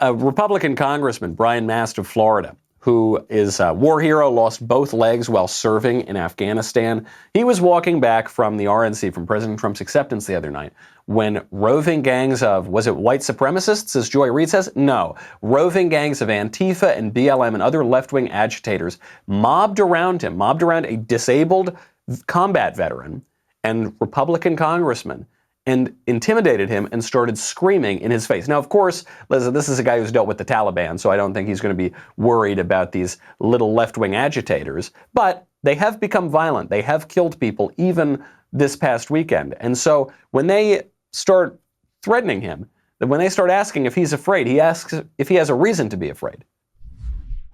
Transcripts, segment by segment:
A Republican Congressman Brian Mast of Florida, who is a war hero, lost both legs while serving in Afghanistan. He was walking back from the RNC, from President Trump's acceptance the other night, when roving gangs of, was it white supremacists, as Joy Reid says? No. Roving gangs of Antifa and BLM and other left-wing agitators mobbed around a disabled combat veteran and Republican congressman, and intimidated him and started screaming in his face. Now, of course, listen, this is a guy who's dealt with the Taliban, so I don't think he's going to be worried about these little left-wing agitators. But they have become violent. They have killed people even this past weekend. And so when they start threatening him, when they start asking if he's afraid, he asks if he has a reason to be afraid.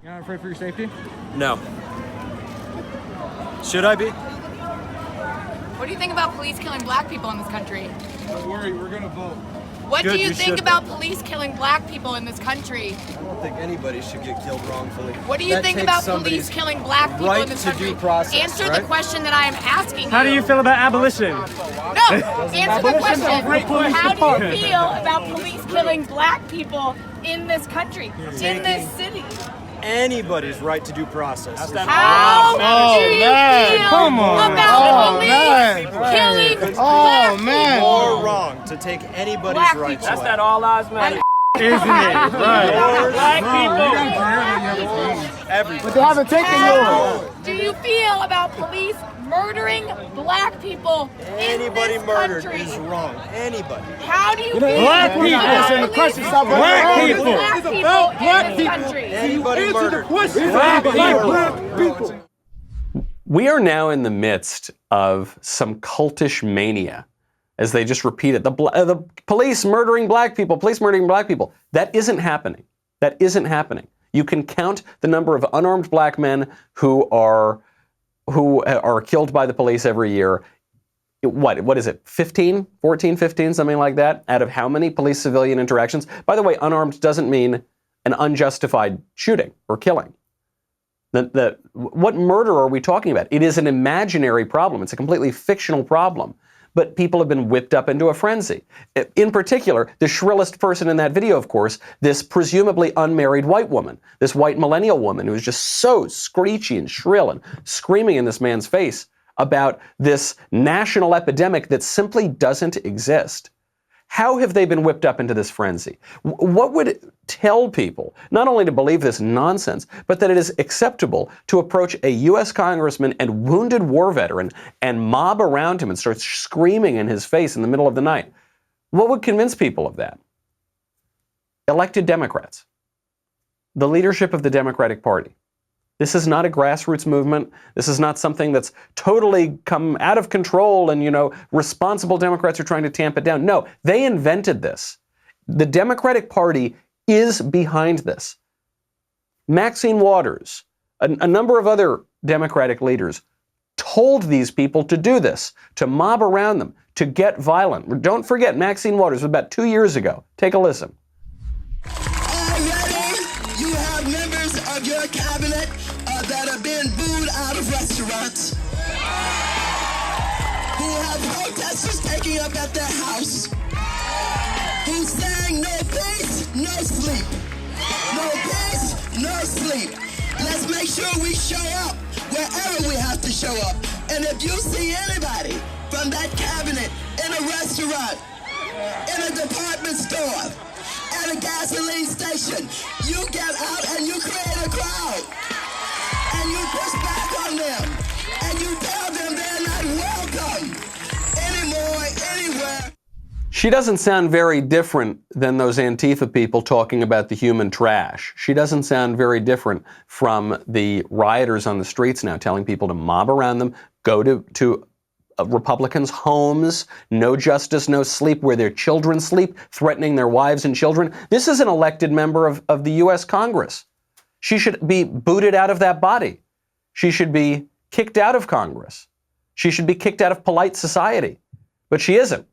You're not afraid for your safety? No. Should I be? What do you think about police killing black people in this country? Don't worry, we're gonna vote. What do you think about police killing black people in this country? I don't think anybody should get killed wrongfully. What do you think about police killing black people in this country? Answer the question that I am asking you. How do you feel about abolition? No, answer the question. How do you feel about police killing black people in this country, in this city? Anybody's right to due process. How do you feel about police killing black people? Or wrong to take anybody's rights away. That's that all lives matter. Isn't it? Right. Black people. Everybody. But they haven't taken yours. How do you feel about police murdering black people Anybody in this murdered country? is wrong. Anybody. How do you feel Black people. about And the question is about black people. people in this country? Anybody murdered. Black people. We are now in the midst of some cultish mania, as they just repeat it. The police murdering black people, police murdering black people. That isn't happening. That isn't happening. You can count the number of unarmed black men who are killed by the police every year. What is it? 15, 14, 15, something like that, out of how many police-civilian interactions? By the way, unarmed doesn't mean an unjustified shooting or killing. What murder are we talking about? It is an imaginary problem. It's a completely fictional problem. But people have been whipped up into a frenzy. In particular, the shrillest person in that video, of course, this presumably unmarried white woman, this white millennial woman who is just so screechy and shrill and screaming in this man's face about this national epidemic that simply doesn't exist. How have they been whipped up into this frenzy? What would it tell people, not only to believe this nonsense, but that it is acceptable to approach a U.S. congressman and wounded war veteran and mob around him and start screaming in his face in the middle of the night? What would convince people of that? Elected Democrats, the leadership of the Democratic Party. This is not a grassroots movement. This is not something that's totally come out of control and, responsible Democrats are trying to tamp it down. No, they invented this. The Democratic Party is behind this. Maxine Waters, a number of other Democratic leaders told these people to do this, to mob around them, to get violent. Don't forget, Maxine Waters, about 2 years ago. Take a listen. Already, you have members of your cabinet that have been booed out of restaurants, who have protesters taking up at their house, who's saying no peace, no sleep. No peace, no sleep. Let's make sure we show up wherever we have to show up. And if you see anybody from that cabinet in a restaurant, in a department store, at a gasoline station, you get out and you create a crowd. And you push back on them. And you tell them they're not welcome anymore, anywhere. She doesn't sound very different than those Antifa people talking about the human trash. She doesn't sound very different from the rioters on the streets now telling people to mob around them, go to Republicans' homes, no justice, no sleep, where their children sleep, threatening their wives and children. This is an elected member of the U.S. Congress. She should be booted out of that body. She should be kicked out of Congress. She should be kicked out of polite society. But she isn't.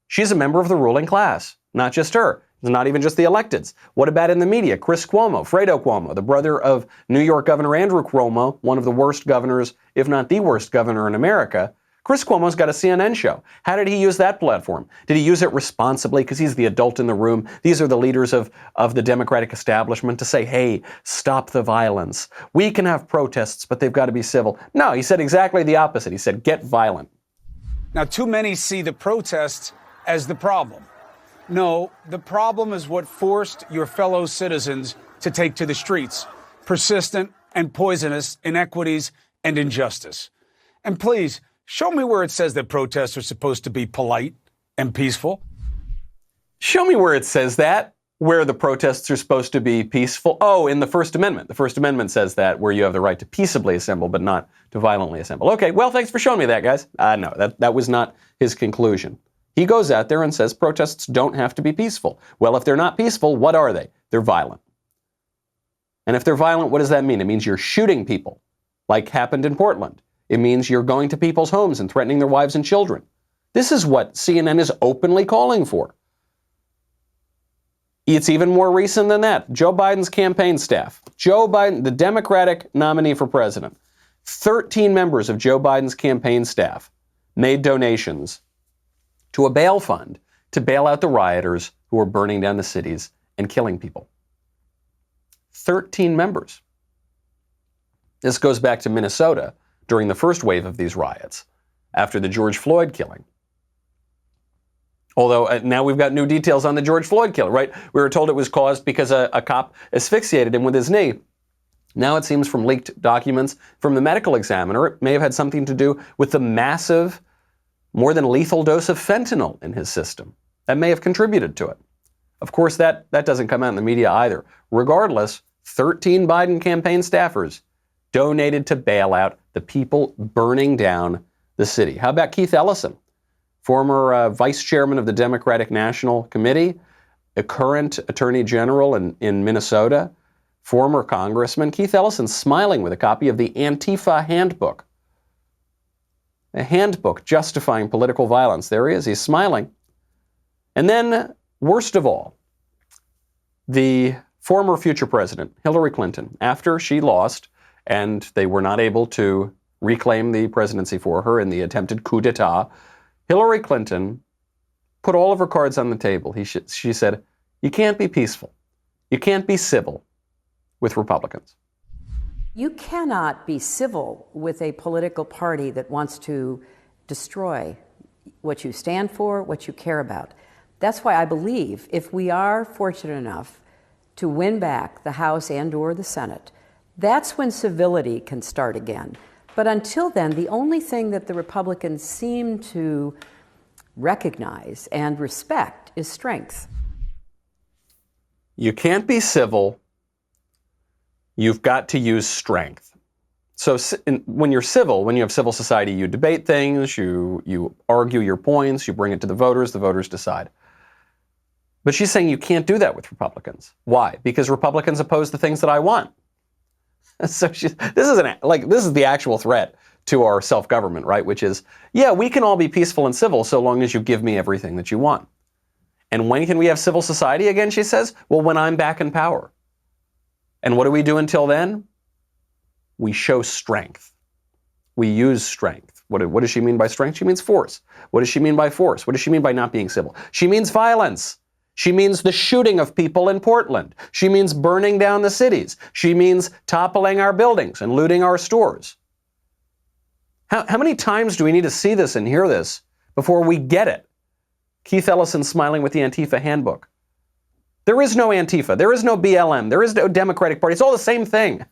She's a member of the ruling class, not just her. It's not even just the electeds. What about in the media? Chris Cuomo, Fredo Cuomo, the brother of New York Governor Andrew Cuomo, one of the worst governors, if not the worst governor in America. Chris Cuomo's got a CNN show. How did he use that platform? Did he use it responsibly because he's the adult in the room? These are the leaders of the Democratic establishment to say, hey, stop the violence. We can have protests, but they've got to be civil. No, he said exactly the opposite. He said, get violent. Now, too many see the protests as the problem. No, the problem is what forced your fellow citizens to take to the streets. Persistent and poisonous inequities and injustice. And please, show me where it says that protests are supposed to be polite and peaceful. Show me where it says that, where the protests are supposed to be peaceful. Oh, in the First Amendment. The First Amendment says that, where you have the right to peaceably assemble, but not to violently assemble. Okay, well, thanks for showing me that, guys. No, that was not his conclusion. He goes out there and says protests don't have to be peaceful. Well, if they're not peaceful, what are they? They're violent. And if they're violent, what does that mean? It means you're shooting people, like happened in Portland. It means you're going to people's homes and threatening their wives and children. This is what CNN is openly calling for. It's even more recent than that. Joe Biden's campaign staff, Joe Biden, the Democratic nominee for president, 13 members of Joe Biden's campaign staff made donations to a bail fund to bail out the rioters who were burning down the cities and killing people. 13 members. This goes back to Minnesota during the first wave of these riots after the George Floyd killing. Although now we've got new details on the George Floyd killer, right? We were told it was caused because a cop asphyxiated him with his knee. Now it seems from leaked documents from the medical examiner, it may have had something to do with the massive, more than lethal dose of fentanyl in his system. That may have contributed to it. Of course, that doesn't come out in the media either. Regardless, 13 Biden campaign staffers donated to bail out the people burning down the city. How about Keith Ellison, former vice chairman of the Democratic National Committee, a current attorney general in Minnesota, former congressman? Keith Ellison smiling with a copy of the Antifa handbook. A handbook justifying political violence. There he is, he's smiling. And then, worst of all, the former future president, Hillary Clinton, after she lost and they were not able to reclaim the presidency for her in the attempted coup d'etat, Hillary Clinton put all of her cards on the table. She said, you can't be peaceful. You can't be civil with Republicans. You cannot be civil with a political party that wants to destroy what you stand for, what you care about. That's why I believe if we are fortunate enough to win back the House and/or the Senate, that's when civility can start again. But until then, the only thing that the Republicans seem to recognize and respect is strength. You can't be civil. You've got to use strength. So when you're civil, when you have civil society, you debate things, you argue your points, you bring it to the voters decide. But she's saying you can't do that with Republicans. Why? Because Republicans oppose the things that I want. So this is the actual threat to our self-government, right? Which is, yeah, we can all be peaceful and civil so long as you give me everything that you want. And when can we have civil society again, she says? Well, when I'm back in power. And what do we do until then? We show strength. We use strength. What does she mean by strength? She means force. What does she mean by force? What does she mean by not being civil? She means violence. She means the shooting of people in Portland. She means burning down the cities. She means toppling our buildings and looting our stores. How many times do we need to see this and hear this before we get it? Keith Ellison smiling with the Antifa handbook. There is no Antifa. There is no BLM. There is no Democratic Party. It's all the same thing.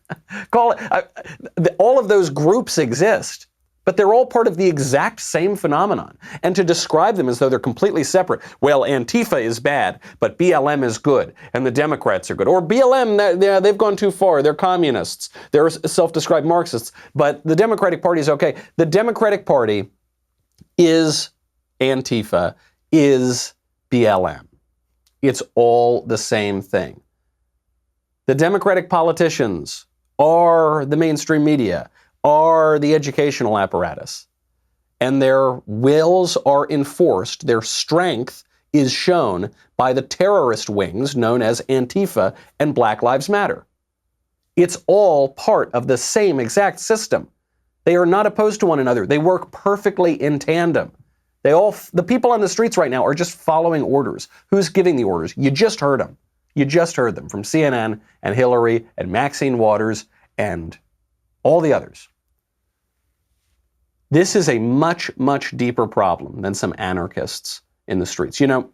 All of those groups exist, but they're all part of the exact same phenomenon. And to describe them as though they're completely separate, well, Antifa is bad, but BLM is good, and the Democrats are good. Or BLM, they've gone too far. They're communists. They're self-described Marxists, but the Democratic Party is okay. The Democratic Party is Antifa, is BLM. It's all the same thing. The Democratic politicians are the mainstream media, are the educational apparatus, and their wills are enforced, their strength is shown by the terrorist wings known as Antifa and Black Lives Matter. It's all part of the same exact system. They are not opposed to one another. They work perfectly in tandem. The people on the streets right now are just following orders. Who's giving the orders? You just heard them. You just heard them from CNN and Hillary and Maxine Waters and all the others. This is a much, much deeper problem than some anarchists in the streets. You know,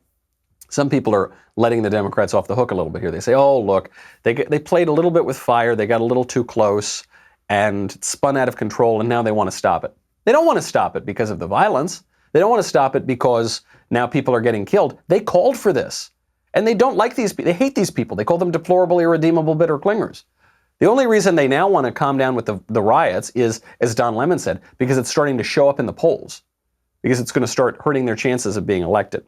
some people are letting the Democrats off the hook a little bit here. They say, oh, look, they played a little bit with fire. They got a little too close and spun out of control, and now they want to stop it. They don't want to stop it because of the violence. They don't want to stop it because now people are getting killed. They called for this. And they don't like these people. They hate these people. They call them deplorable, irredeemable, bitter clingers. The only reason they now want to calm down with the riots is, as Don Lemon said, because it's starting to show up in the polls. Because it's going to start hurting their chances of being elected.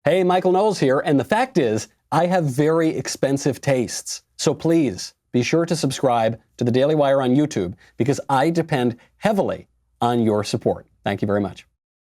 Hey, Michael Knowles here. And the fact is, I have very expensive tastes. So please be sure to subscribe to the Daily Wire on YouTube because I depend heavily on your support. Thank you very much.